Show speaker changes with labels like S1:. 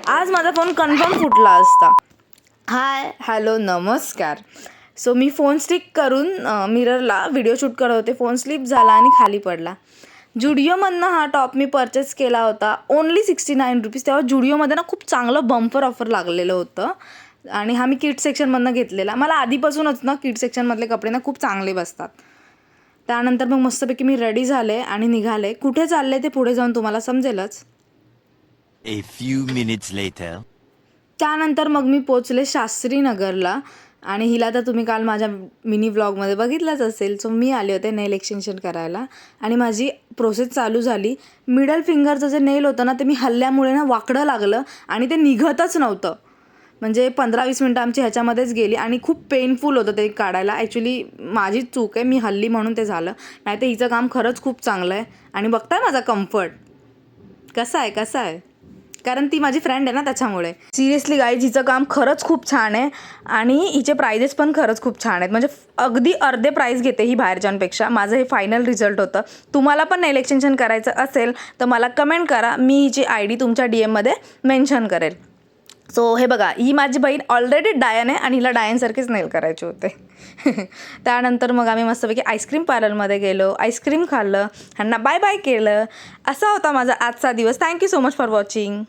S1: आज माझा phone confirm फुटला असता. हाय हॅलो नमस्कार. सो मी फोन स्टिक करून मिररला व्हिडिओ शूट करत होते. फोन स्लिप झाला आणि खाली पडला. जुडिओमधनं हा टॉप मी परचेस केला होता ओन्ली 69 रुपीज. तेव्हा जुडिओमध्ये ना खूप चांगलं बंपर ऑफर लागलेलं होतं आणि हा मी किड सेक्शनमधनं घेतलेला. मला आधीपासूनच ना किड सेक्शनमधले कपडे ना खूप चांगले बसतात. त्यानंतर मग मस्तपैकी मी रेडी झाले आणि निघाले. कुठे चालले ते पुढे जाऊन तुम्हाला समजेलच.
S2: A few minutes later.
S1: त्यानंतर मग मी पोचले शास्त्रीनगरला आणि हिला तर तुम्ही काल माझ्या मिनी व्लॉगमध्ये बघितलंच असेल. सो मी आले होते नेल एक्सटेन्शन करायला आणि माझी प्रोसेस चालू झाली. मिडल फिंगरचं जे नेल होतं ना ते मी हल्ल्यामुळे ना वाकडं लागलं आणि ते निघतच नव्हतं. म्हणजे 15-20 मिनटं आमची ह्याच्यामध्येच गेली आणि खूप पेनफुल होतं ते काढायला. ॲक्च्युली माझीच चूक आहे, मी हल्ली म्हणून ते झालं. नाही तर हिचं काम खरंच खूप चांगलं आहे. आणि बघताय माझा कम्फर्ट कसा आहे कारण ती माझी फ्रेंड आहे ना त्याच्यामुळे. सिरियसली गाईज हिचं काम खरंच खूप छान आहे आणि हिचे प्राइजेस पण खरंच खूप छान आहेत. म्हणजे अगदी अर्धे प्राईस घेते ही बाहेरच्यांपेक्षा. माझं हे फायनल रिझल्ट होतं. तुम्हाला पण नेल एक्सटेन्शन करायचं असेल तर मला कमेंट करा, मी हिची ID तुमच्या DM मेन्शन करेल. सो हे बघा, ही माझी बहीण ऑलरेडी डायन आहे आणि हिला डायनसारखेच नेल करायचे होते. त्यानंतर मग आम्ही मस्तपैकी आईस्क्रीम पार्लरमध्ये गेलो, आईस्क्रीम खाल्लं, ह्यांना बाय बाय केलं. असा होता माझा आजचा दिवस. Thank you so much for watching.